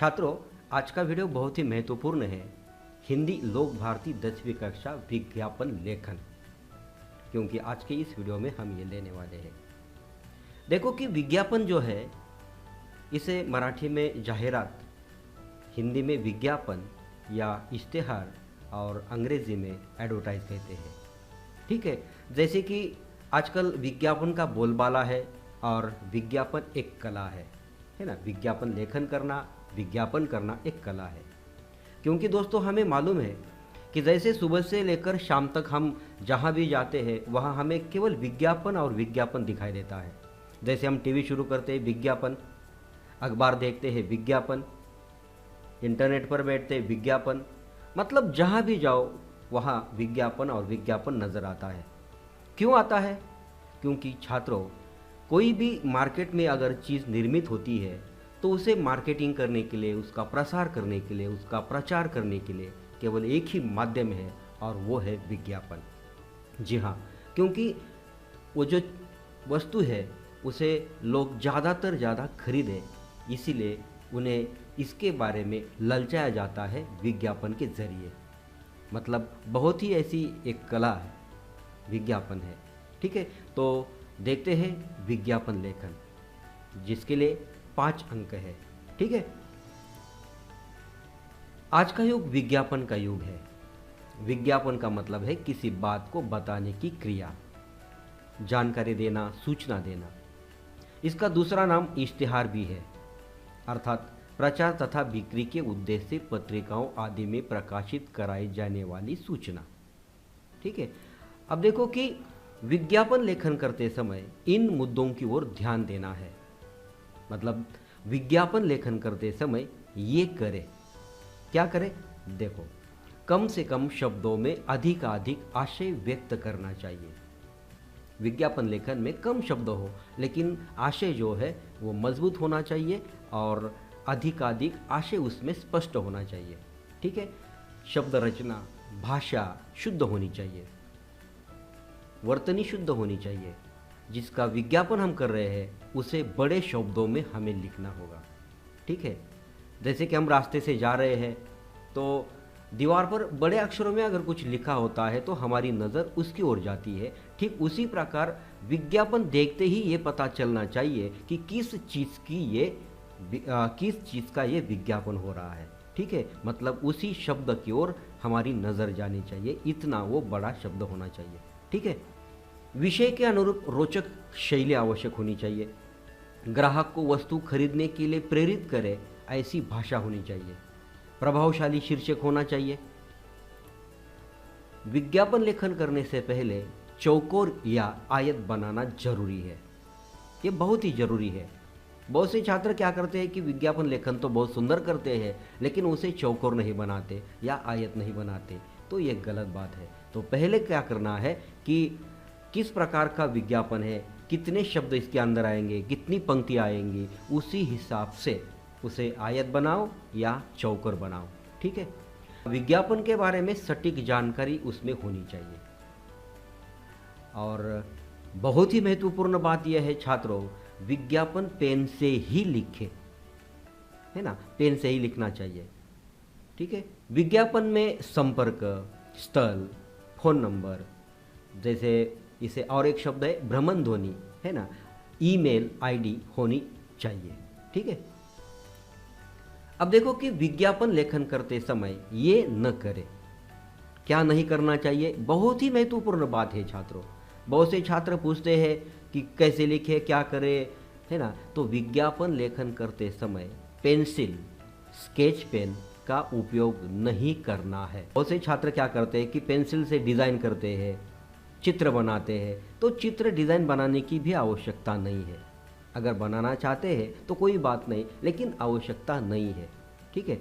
छात्रों, आज का वीडियो बहुत ही महत्वपूर्ण है। हिंदी लोक भारती 10वीं कक्षा विज्ञापन लेखन, क्योंकि आज के इस वीडियो में हम ये लेने वाले हैं। देखो कि विज्ञापन जो है, इसे मराठी में जाहिरात, हिंदी में विज्ञापन या इश्तेहार और अंग्रेजी में एडवर्टाइज कहते हैं। ठीक है, जैसे कि आजकल विज्ञापन का बोलबाला है और विज्ञापन एक कला है ना। विज्ञापन लेखन करना, विज्ञापन करना एक कला है। क्योंकि दोस्तों, हमें मालूम है कि जैसे सुबह से लेकर शाम तक हम जहाँ भी जाते हैं वहाँ हमें केवल विज्ञापन और विज्ञापन दिखाई देता है। जैसे हम टीवी शुरू करते हैं विज्ञापन, अखबार देखते हैं विज्ञापन, इंटरनेट पर बैठते हैं विज्ञापन, मतलब जहाँ भी जाओ वहाँ विज्ञापन और विज्ञापन नज़र आता है। क्यों आता है? क्योंकि छात्रों, कोई भी मार्केट में अगर चीज़ निर्मित होती है तो उसे मार्केटिंग करने के लिए, उसका प्रसार करने के लिए, उसका प्रचार करने के लिए केवल एक ही माध्यम है और वो है विज्ञापन। जी हाँ, क्योंकि वो जो वस्तु है उसे लोग ज़्यादातर ज़्यादा खरीदें, इसीलिए उन्हें इसके बारे में ललचाया जाता है विज्ञापन के ज़रिए। मतलब बहुत ही ऐसी एक कला है, विज्ञापन है। ठीक है, तो देखते हैं विज्ञापन लेखन, जिसके लिए 5 अंक है। ठीक है, आज का युग विज्ञापन का युग है। विज्ञापन का मतलब है किसी बात को बताने की क्रिया, जानकारी देना, सूचना देना। इसका दूसरा नाम इश्तिहार भी है, अर्थात प्रचार तथा बिक्री के उद्देश्य से पत्रिकाओं आदि में प्रकाशित कराई जाने वाली सूचना। ठीक है, अब देखो कि विज्ञापन लेखन करते समय इन मुद्दों की ओर ध्यान देना है। मतलब विज्ञापन लेखन करते समय ये करें, क्या करें? देखो, कम से कम शब्दों में अधिकाधिक आशय व्यक्त करना चाहिए। विज्ञापन लेखन में कम शब्द हो, लेकिन आशय जो है वो मजबूत होना चाहिए और अधिकाधिक आशय उसमें स्पष्ट होना चाहिए। ठीक है, शब्द रचना, भाषा शुद्ध होनी चाहिए, वर्तनी शुद्ध होनी चाहिए। जिसका विज्ञापन हम कर रहे हैं उसे बड़े शब्दों में हमें लिखना होगा। ठीक है, जैसे कि हम रास्ते से जा रहे हैं तो दीवार पर बड़े अक्षरों में अगर कुछ लिखा होता है तो हमारी नज़र उसकी ओर जाती है। ठीक उसी प्रकार विज्ञापन देखते ही ये पता चलना चाहिए कि किस चीज़ का ये विज्ञापन हो रहा है। ठीक है, मतलब उसी शब्द की ओर हमारी नज़र जानी चाहिए, इतना वो बड़ा शब्द होना चाहिए। ठीक है, विषय के अनुरूप रोचक शैली आवश्यक होनी चाहिए। ग्राहक को वस्तु खरीदने के लिए प्रेरित करे ऐसी भाषा होनी चाहिए। प्रभावशाली शीर्षक होना चाहिए। विज्ञापन लेखन करने से पहले चौकोर या आयत बनाना जरूरी है। ये बहुत ही जरूरी है। बहुत से छात्र क्या करते हैं कि विज्ञापन लेखन तो बहुत सुंदर करते हैं, लेकिन उसे चौकोर नहीं बनाते या आयत नहीं बनाते, तो ये गलत बात है। तो पहले क्या करना है कि किस प्रकार का विज्ञापन है, कितने शब्द इसके अंदर आएंगे, कितनी पंक्तियाँ आएंगी, उसी हिसाब से उसे आयत बनाओ या चौकोर बनाओ। ठीक है, विज्ञापन के बारे में सटीक जानकारी उसमें होनी चाहिए। और बहुत ही महत्वपूर्ण बात यह है छात्रों, विज्ञापन पेन से ही लिखें, है ना, पेन से ही लिखना चाहिए। ठीक है, विज्ञापन में संपर्क स्थल, फोन नंबर, जैसे इसे और एक शब्द है भ्रमण ध्वनि, है ना, ईमेल आईडी होनी चाहिए। ठीक है, अब देखो कि विज्ञापन लेखन करते समय ये न करें। क्या नहीं करना चाहिए? बहुत ही महत्वपूर्ण बात है छात्रों। बहुत से छात्र पूछते हैं कि कैसे लिखे, क्या करें, है ना। तो विज्ञापन लेखन करते समय पेंसिल, स्केच पेन का उपयोग नहीं करना है। बहुत से छात्र क्या करते हैं कि पेंसिल से डिज़ाइन करते हैं, चित्र बनाते हैं। तो चित्र डिज़ाइन बनाने की भी आवश्यकता नहीं है। अगर बनाना चाहते हैं तो कोई बात नहीं, लेकिन आवश्यकता नहीं है। ठीक है,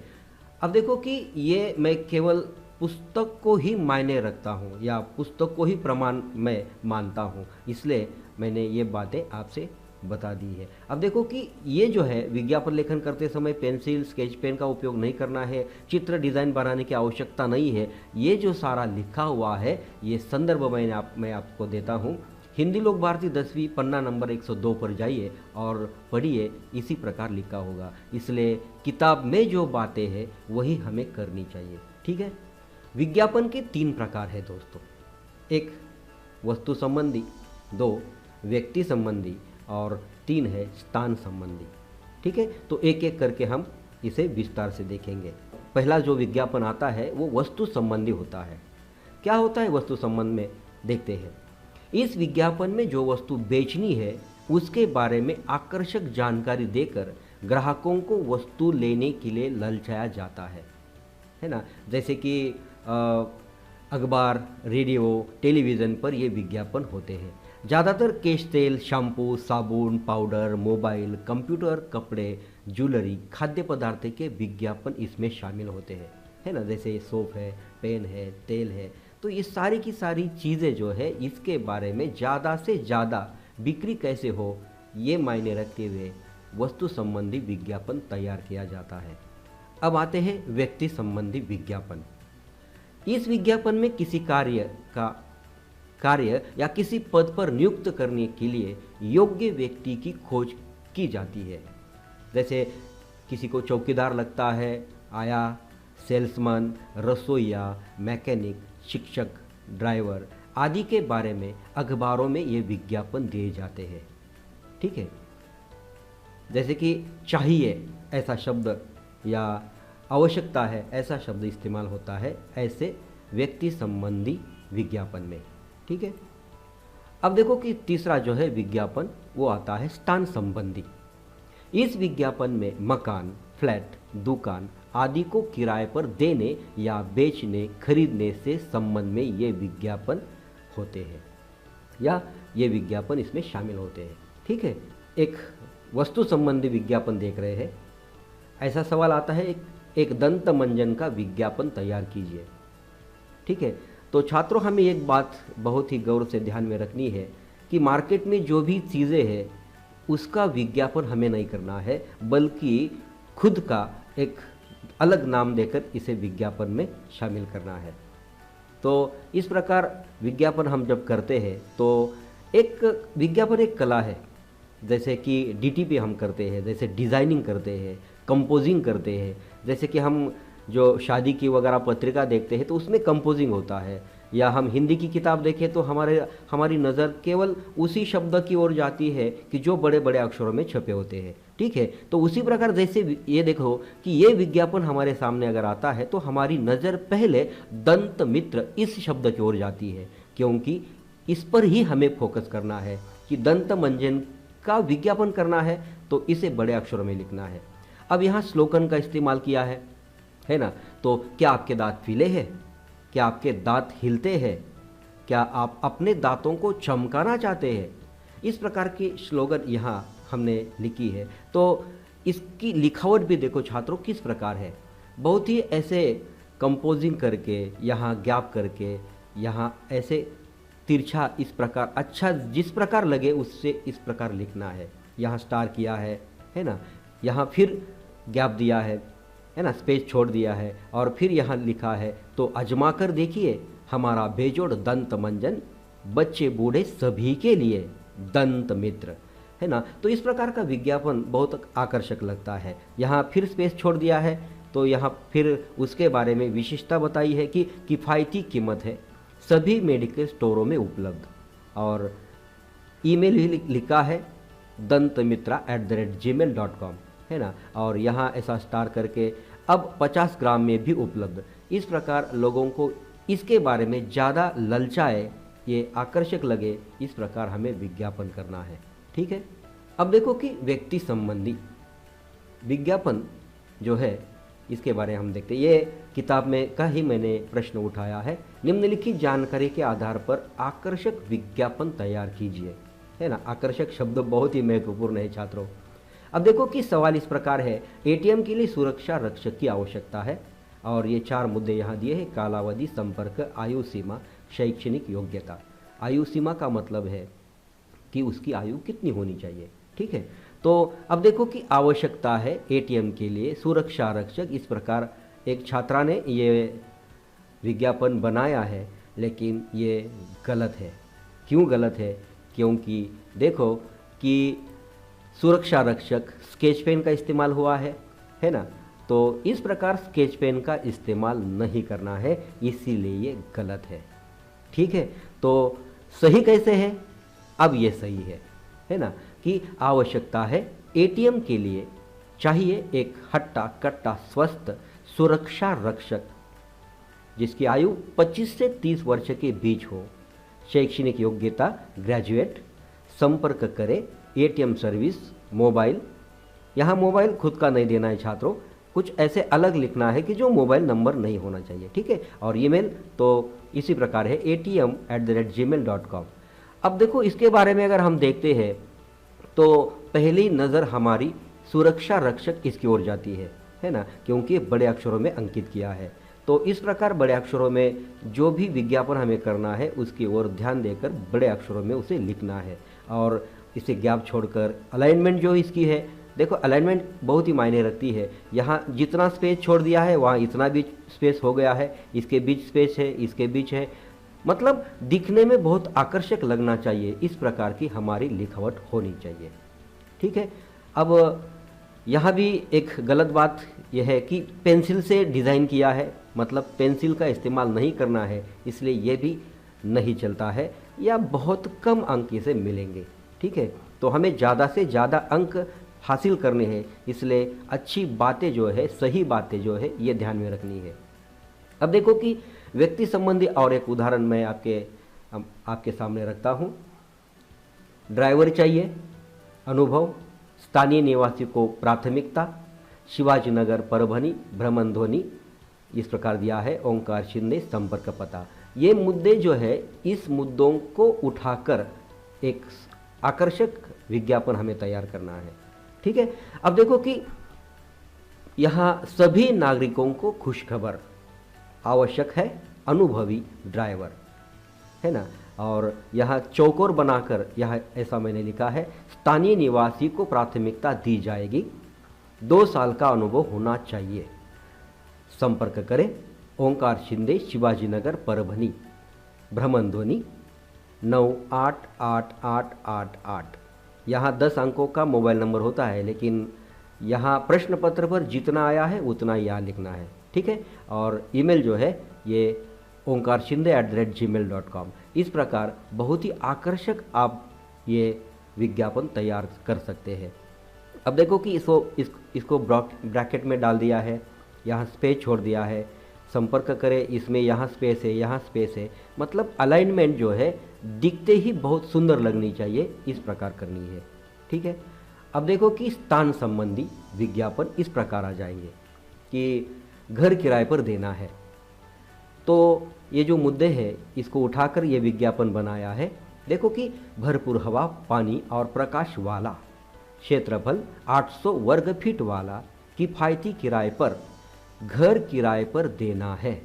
अब देखो कि ये मैं केवल पुस्तक को ही मायने रखता हूँ या पुस्तक को ही प्रमाण मैं मानता हूँ, इसलिए मैंने ये बातें आपसे बता दी है। अब देखो कि ये जो है विज्ञापन लेखन करते समय पेंसिल, स्केच पेन का उपयोग नहीं करना है, चित्र डिज़ाइन बनाने की आवश्यकता नहीं है। ये जो सारा लिखा हुआ है, ये संदर्भ मैं आपको देता हूँ। हिंदी लोक भारती 10वीं पन्ना नंबर 102 पर जाइए और पढ़िए, इसी प्रकार लिखा होगा। इसलिए किताब में जो बातें हैं वही हमें करनी चाहिए, ठीक है। विज्ञापन के 3 प्रकार हैं दोस्तों। 1 वस्तु संबंधी, 2 व्यक्ति संबंधी और 3 है स्थान संबंधी, ठीक है। तो एक एक करके हम इसे विस्तार से देखेंगे। पहला जो विज्ञापन आता है वो वस्तु संबंधी होता है। क्या होता है वस्तु संबंध में, देखते हैं। इस विज्ञापन में जो वस्तु बेचनी है उसके बारे में आकर्षक जानकारी देकर ग्राहकों को वस्तु लेने के लिए ललचाया जाता है ना। जैसे कि अखबार, रेडियो, टेलीविज़न पर ये विज्ञापन होते हैं। ज़्यादातर केश तेल, शैम्पू, साबुन, पाउडर, मोबाइल, कंप्यूटर, कपड़े, ज्वेलरी, खाद्य पदार्थ के विज्ञापन इसमें शामिल होते हैं, है ना। जैसे सोप है, पेन है, तेल है। तो ये सारी की सारी चीज़ें जो है इसके बारे में ज़्यादा से ज़्यादा बिक्री कैसे हो ये मायने रखते हुए वस्तु संबंधी विज्ञापन तैयार किया जाता है। अब आते हैं व्यक्ति संबंधी विज्ञापन। इस विज्ञापन में किसी कार्य या किसी पद पर नियुक्त करने के लिए योग्य व्यक्ति की खोज की जाती है। जैसे किसी को चौकीदार लगता है, आया, सेल्समैन, रसोइया, मैकेनिक, शिक्षक, ड्राइवर आदि के बारे में अखबारों में ये विज्ञापन दिए जाते हैं, ठीक है। जैसे कि चाहिए ऐसा शब्द या आवश्यकता है ऐसा शब्द इस्तेमाल होता है ऐसे व्यक्ति संबंधी विज्ञापन में, ठीक है। अब देखो कि तीसरा जो है विज्ञापन वो आता है स्थान संबंधी। इस विज्ञापन में मकान, फ्लैट, दुकान आदि को किराए पर देने या बेचने, खरीदने से संबंध में ये विज्ञापन होते हैं या ये विज्ञापन इसमें शामिल होते हैं, ठीक है। एक वस्तु संबंधी विज्ञापन देख रहे हैं। ऐसा सवाल आता है, एक दंत मंजन का विज्ञापन तैयार कीजिए, ठीक है। तो छात्रों, हमें एक बात बहुत ही गौर से ध्यान में रखनी है कि मार्केट में जो भी चीज़ें हैं उसका विज्ञापन हमें नहीं करना है, बल्कि खुद का एक अलग नाम देकर इसे विज्ञापन में शामिल करना है। तो इस प्रकार विज्ञापन हम जब करते हैं तो एक विज्ञापन एक कला है। जैसे कि डीटीपी हम करते हैं, जैसे डिज़ाइनिंग करते हैं, कंपोजिंग करते हैं। जैसे कि हम जो शादी की वगैरह पत्रिका देखते हैं तो उसमें कंपोजिंग होता है, या हम हिंदी की किताब देखें तो हमारी नज़र केवल उसी शब्द की ओर जाती है कि जो बड़े बड़े अक्षरों में छपे होते हैं, ठीक है। तो उसी प्रकार जैसे ये देखो कि ये विज्ञापन हमारे सामने अगर आता है तो हमारी नज़र पहले दंत मित्र इस शब्द की ओर जाती है, क्योंकि इस पर ही हमें फोकस करना है कि दंत मंजन का विज्ञापन करना है तो इसे बड़े अक्षरों में लिखना है। अब यहाँ स्लोगन का इस्तेमाल किया है ना। तो क्या आपके दांत पीले हैं? क्या आपके दांत हिलते हैं? क्या आप अपने दांतों को चमकाना चाहते हैं? इस प्रकार की स्लोगन यहाँ हमने लिखी है। तो इसकी लिखावट भी देखो छात्रों किस प्रकार है। बहुत ही ऐसे कंपोजिंग करके, यहाँ गैप करके, यहाँ ऐसे तिरछा, इस प्रकार अच्छा जिस प्रकार लगे उससे इस प्रकार लिखना है। यहाँ स्टार किया है ना, यहाँ फिर गैप दिया है ना, स्पेस छोड़ दिया है और फिर यहाँ लिखा है तो आजमा कर देखिए हमारा बेजोड़ दंत मंजन, बच्चे बूढ़े सभी के लिए दंत मित्र, है ना। तो इस प्रकार का विज्ञापन बहुत आकर्षक लगता है। यहाँ फिर स्पेस छोड़ दिया है तो यहाँ फिर उसके बारे में विशेषता बताई है कि किफ़ायती कीमत है, सभी मेडिकल स्टोरों में उपलब्ध, और ईमेल भी लिखा है dantmitra@gmail.com, है ना। और यहाँ ऐसा स्टार करके अब 50 ग्राम में भी उपलब्ध। इस प्रकार लोगों को इसके बारे में ज़्यादा ललचाए, ये आकर्षक लगे, इस प्रकार हमें विज्ञापन करना है, ठीक है। अब देखो कि व्यक्ति संबंधी विज्ञापन जो है इसके बारे में हम देखते हैं। ये किताब में का ही मैंने प्रश्न उठाया है। निम्नलिखित जानकारी के आधार पर आकर्षक विज्ञापन तैयार कीजिए, है ना। आकर्षक शब्द बहुत ही महत्वपूर्ण है छात्रों। अब देखो कि सवाल इस प्रकार है, एटीएम के लिए सुरक्षा रक्षक की आवश्यकता है, और ये 4 मुद्दे यहाँ दिए हैं। कालावधि, संपर्क, आयु सीमा, शैक्षणिक योग्यता। आयु सीमा का मतलब है कि उसकी आयु कितनी होनी चाहिए, ठीक है। तो अब देखो कि आवश्यकता है एटीएम के लिए सुरक्षा रक्षक। इस प्रकार एक छात्रा ने ये विज्ञापन बनाया है, लेकिन ये गलत है। क्यों गलत है? क्योंकि देखो कि सुरक्षा रक्षक स्केच पेन का इस्तेमाल हुआ है ना। तो इस प्रकार स्केच पेन का इस्तेमाल नहीं करना है, इसीलिए ये गलत है। ठीक है, तो सही कैसे है? अब ये सही है ना, कि आवश्यकता है एटीएम के लिए चाहिए एक हट्टा कट्टा स्वस्थ सुरक्षा रक्षक जिसकी आयु 25 से 30 वर्ष के बीच हो, शैक्षणिक योग्यता ग्रेजुएट, संपर्क करें एटीएम सर्विस मोबाइल। यहाँ मोबाइल खुद का नहीं देना है छात्रों, कुछ ऐसे अलग लिखना है कि जो मोबाइल नंबर नहीं होना चाहिए। ठीक है, और ईमेल तो इसी प्रकार है atm@gmail.com। अब देखो इसके बारे में अगर हम देखते हैं तो पहली नज़र हमारी सुरक्षा रक्षक इसकी ओर जाती है ना, क्योंकि बड़े अक्षरों में अंकित किया है। तो इस प्रकार बड़े अक्षरों में जो भी विज्ञापन हमें करना है उसकी ओर ध्यान देकर बड़े अक्षरों में उसे लिखना है, और इसे गैप छोड़कर अलाइनमेंट जो इसकी है, देखो अलाइनमेंट बहुत ही मायने रखती है। यहाँ जितना स्पेस छोड़ दिया है वहाँ इतना भी स्पेस हो गया है, इसके बीच स्पेस है, इसके बीच है, मतलब दिखने में बहुत आकर्षक लगना चाहिए। इस प्रकार की हमारी लिखावट होनी चाहिए। ठीक है, अब यहाँ भी एक गलत बात यह है कि पेंसिल से डिज़ाइन किया है, मतलब पेंसिल का इस्तेमाल नहीं करना है, इसलिए ये भी नहीं चलता है या बहुत कम अंक इसे मिलेंगे। ठीक है, तो हमें ज़्यादा से ज़्यादा अंक हासिल करने हैं, इसलिए अच्छी बातें जो है, सही बातें जो है, ये ध्यान में रखनी है। अब देखो कि व्यक्ति संबंधी और एक उदाहरण मैं आपके सामने रखता हूँ। ड्राइवर चाहिए, अनुभव, स्थानीय निवासी को प्राथमिकता, शिवाजी नगर परभणी, भ्रमण ध्वनि इस प्रकार दिया है, ओंकार शिंदे, संपर्क पता। ये मुद्दे जो है, इस मुद्दों को उठाकर एक आकर्षक विज्ञापन हमें तैयार करना है। ठीक है, अब देखो कि यहाँ सभी नागरिकों को खुशखबर आवश्यक है, अनुभवी ड्राइवर है ना, और यहाँ चौकोर बनाकर यहाँ ऐसा मैंने लिखा है, स्थानीय निवासी को प्राथमिकता दी जाएगी, 2 साल का अनुभव होना चाहिए, संपर्क करें ओंकार शिंदे, शिवाजी नगर परभणी, भ्रमण ध्वनि 988888। यहाँ 10 अंकों का मोबाइल नंबर होता है, लेकिन यहाँ प्रश्न पत्र पर जितना आया है उतना ही यहाँ लिखना है। ठीक है, और ईमेल जो है ये onkarshinde@gmail.com। इस प्रकार बहुत ही आकर्षक आप ये विज्ञापन तैयार कर सकते हैं। अब देखो कि इसको ब्रैकेट में डाल दिया है, यहाँ स्पेस छोड़ दिया है, संपर्क करें, इसमें यहाँ स्पेस है, यहाँ स्पेस है, मतलब अलाइनमेंट जो है दिखते ही बहुत सुंदर लगनी चाहिए, इस प्रकार करनी है। ठीक है, अब देखो कि स्थान संबंधी विज्ञापन इस प्रकार आ जाएंगे कि घर किराए पर देना है। तो ये जो मुद्दे हैं इसको उठाकर ये विज्ञापन बनाया है। देखो कि भरपूर हवा, पानी और प्रकाश वाला, क्षेत्रफल 800 वर्ग फीट वाला, किफ़ायती किराए पर घर किराए पर देना है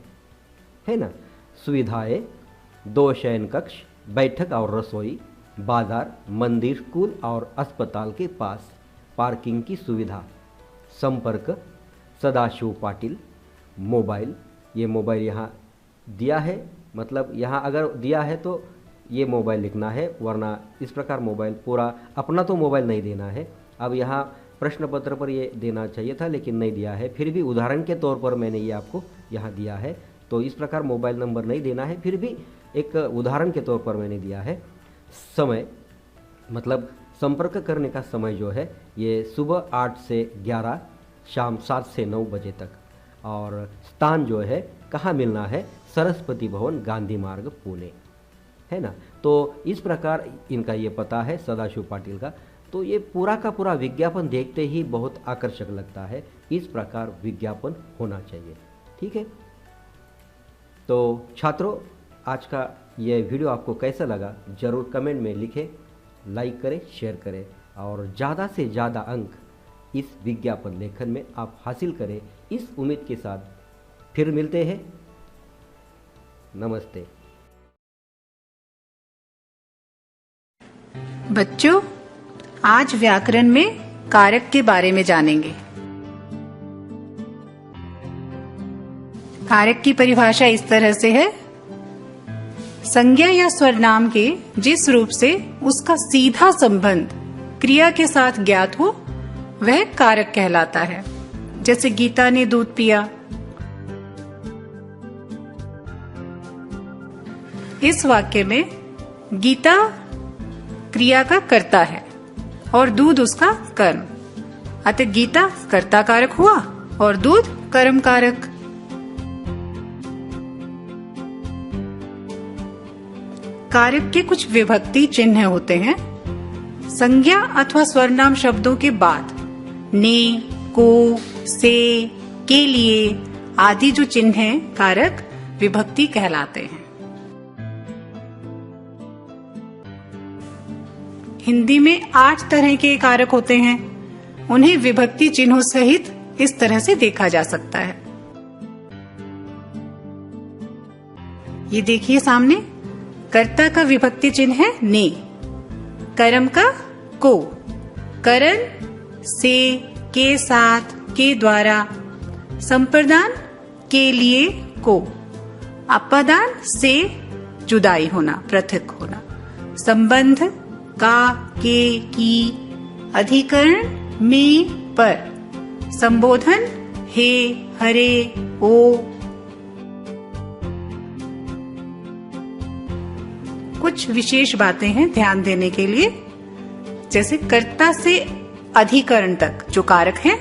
ना। सुविधाएं 2 शयन कक्ष, बैठक और रसोई, बाजार, मंदिर, स्कूल और अस्पताल के पास पार्किंग की सुविधा। संपर्क सदाशिव पाटिल, मोबाइल, ये मोबाइल यहाँ दिया है, मतलब यहाँ अगर दिया है तो ये मोबाइल लिखना है, वरना इस प्रकार मोबाइल पूरा अपना तो मोबाइल नहीं देना है। अब यहाँ प्रश्न पत्र पर ये देना चाहिए था लेकिन नहीं दिया है, फिर भी उदाहरण के तौर पर मैंने ये आपको यहाँ दिया है। तो इस प्रकार मोबाइल नंबर नहीं देना है, फिर भी एक उदाहरण के तौर पर मैंने दिया है। समय मतलब संपर्क करने का समय जो है ये सुबह 8 से 11, शाम 7 से 9 बजे तक, और स्थान जो है कहाँ मिलना है, सरस्वती भवन, गांधी मार्ग, पुणे, है ना। तो इस प्रकार इनका ये पता है सदाशिव पाटिल का। तो ये पूरा का पूरा विज्ञापन देखते ही बहुत आकर्षक लगता है, इस प्रकार विज्ञापन होना चाहिए। ठीक है, तो छात्रों आज का ये वीडियो आपको कैसा लगा ज़रूर कमेंट में लिखें, लाइक करें, शेयर करें, और ज़्यादा से ज़्यादा अंक इस विज्ञापन लेखन में आप हासिल करें, इस उम्मीद के साथ फिर मिलते हैं। नमस्ते। बच्चों, आज व्याकरण में कारक के बारे में जानेंगे। कारक की परिभाषा इस तरह से है, संज्ञा या स्वरनाम के जिस रूप से उसका सीधा संबंध क्रिया के साथ ज्ञात हो वह कारक कहलाता है। जैसे गीता ने दूध पिया। इस वाक्य में गीता क्रिया का कर्ता है और दूध उसका कर्म, अतः गीता कर्ता कारक हुआ और दूध कर्म कारक। कारक के कुछ विभक्ति चिन्ह होते हैं। संज्ञा अथवा स्वरनाम शब्दों के बाद ने, को, से, के लिए आदि जो चिन्ह हैं कारक विभक्ति कहलाते हैं। हिंदी में 8 तरह के कारक होते हैं। उन्हें विभक्ति चिन्हों सहित इस तरह से देखा जा सकता है। ये देखिए सामने, कर्ता का विभक्ति चिन्ह है ने, कर्म का को, करण से, के साथ, के द्वारा, संप्रदान के लिए को, अपादान से जुदाई होना, पृथक होना, संबंध का, के, की, अधिकरण में, पर, संबोधन हे, हरे, ओ। कुछ विशेष बातें हैं ध्यान देने के लिए। जैसे कर्ता से अधिकरण तक जो कारक हैं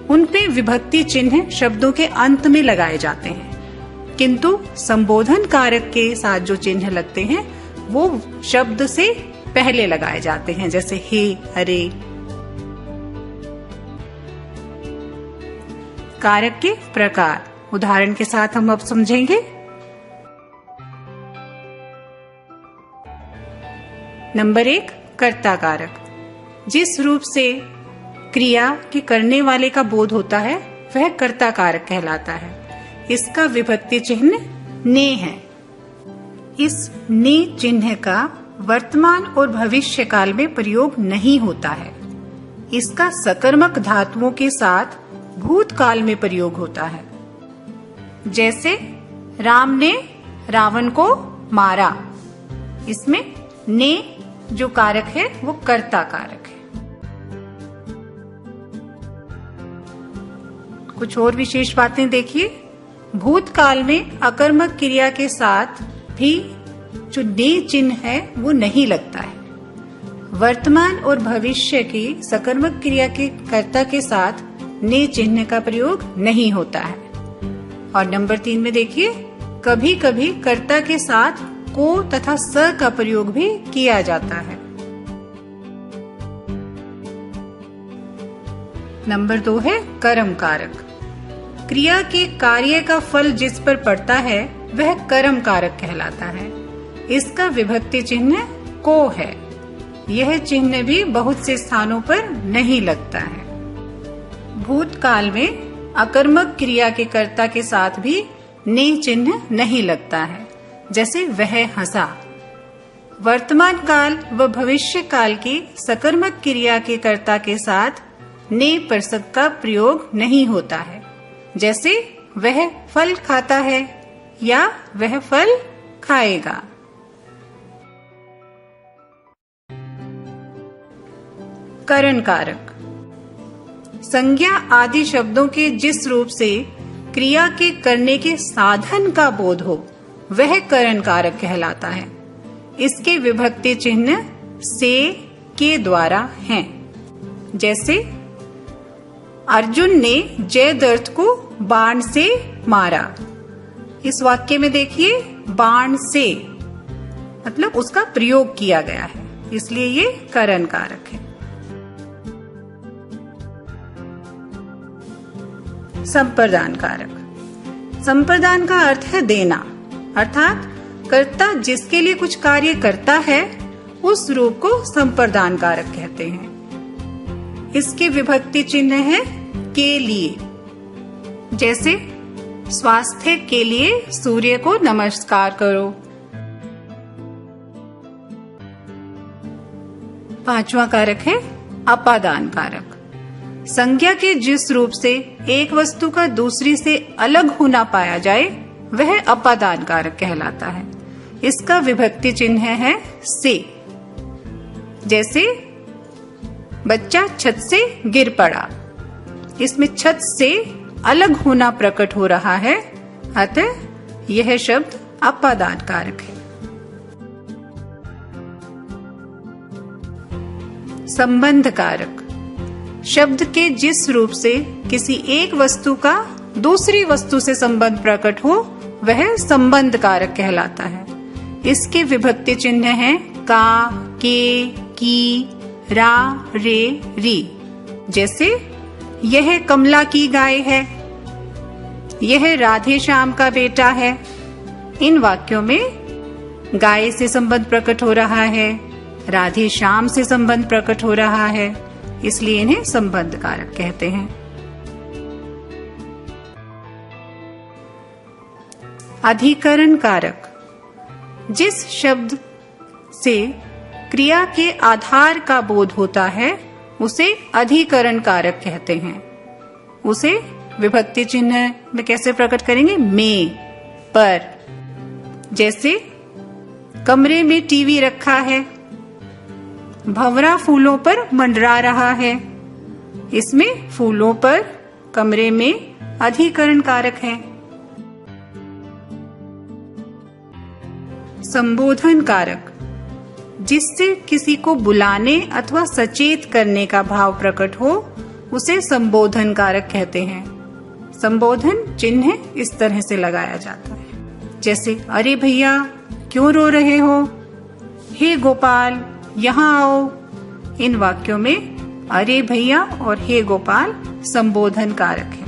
उन पे विभक्ति चिन्ह शब्दों के अंत में लगाए जाते हैं, किंतु संबोधन कारक के साथ जो चिन्ह लगते हैं वो शब्द से पहले लगाए जाते हैं, जैसे हे, हरे। कारक के प्रकार उदाहरण के साथ हम अब समझेंगे। नंबर 1, कर्ता कारक। जिस रूप से क्रिया के करने वाले का बोध होता है वह कर्ता कारक कहलाता है। इसका विभक्ति चिन्ह ने है। इस ने चिन्ह का वर्तमान और भविष्य काल में प्रयोग नहीं होता है। इसका सकर्मक धातुओं के साथ भूतकाल में प्रयोग होता है। जैसे राम ने रावण को मारा, इसमें ने जो कारक है वो कर्ता कारक है। कुछ और विशेष बातें देखिए। भूतकाल में अकर्मक क्रिया के साथ भी जो ने चिन्ह है वो नहीं लगता है। वर्तमान और भविष्य की सकर्मक क्रिया के कर्ता के साथ ने चिन्ह का प्रयोग नहीं होता है। और नंबर 3 में देखिए, कभी कभी कर्ता के साथ को तथा स का प्रयोग भी किया जाता है। नंबर 2 है कर्म कारक। क्रिया के कार्य का फल जिस पर पड़ता है वह कर्म कारक कहलाता है। इसका विभक्ति चिन्ह को है। यह चिन्ह भी बहुत से स्थानों पर नहीं लगता है। भूतकाल में अकर्मक क्रिया के कर्ता के साथ भी ने चिन्ह नहीं लगता है, जैसे वह हंसा। वर्तमान काल व भविष्य काल की सकर्मक क्रिया के कर्ता के साथ ने प्रसक का प्रयोग नहीं होता है, जैसे वह फल खाता है या वह फल खाएगा। करण कारक। संज्ञा आदि शब्दों के जिस रूप से क्रिया के करने के साधन का बोध हो वह करण कारक कहलाता है। इसके विभक्ति चिन्ह से, के द्वारा हैं। जैसे अर्जुन ने जयद्रथ को बाण से मारा। इस वाक्य में देखिए, बाण से मतलब उसका प्रयोग किया गया है, इसलिए ये करण कारक है। संप्रदान कारक। संप्रदान का अर्थ है देना, अर्थात कर्ता जिसके लिए कुछ कार्य करता है उस रूप को संप्रदान कारक कहते हैं। इसके विभक्ति चिन्ह है के लिए। जैसे स्वास्थ्य के लिए सूर्य को नमस्कार करो। 5वां कारक है अपादान कारक। संज्ञा के जिस रूप से एक वस्तु का दूसरी से अलग होना पाया जाए वह अपादान कारक कहलाता है। इसका विभक्ति चिन्ह है से। जैसे बच्चा छत से गिर पड़ा, इसमें छत से अलग होना प्रकट हो रहा है, अतः यह शब्द अपादान कारक है। संबंध कारक शब्द के जिस रूप से किसी एक वस्तु का दूसरी वस्तु से संबंध प्रकट हो वह संबंध कारक कहलाता है। इसके विभक्ति चिन्ह हैं का, के, की, रा, रे, री। जैसे यह कमला की गाय है, यह राधे श्याम का बेटा है। इन वाक्यों में गाय से संबंध प्रकट हो रहा है, राधे श्याम से संबंध प्रकट हो रहा है, इसलिए इन्हें संबंध कारक कहते हैं। अधिकरण कारक जिस शब्द से क्रिया के आधार का बोध होता है उसे अधिकरण कारक कहते हैं। उसे विभक्ति चिन्ह में कैसे प्रकट करेंगे? में, पर। जैसे कमरे में टीवी रखा है, भंवरा फूलों पर मंडरा रहा है। इसमें फूलों पर, कमरे में अधिकरण कारक है। संबोधन कारक जिससे किसी को बुलाने अथवा सचेत करने का भाव प्रकट हो उसे संबोधन कारक कहते हैं। संबोधन चिन्ह इस तरह से लगाया जाता है, जैसे अरे भैया क्यों रो रहे हो, हे गोपाल यहाँ आओ। इन वाक्यों में अरे भैया और हे गोपाल संबोधन कारक है।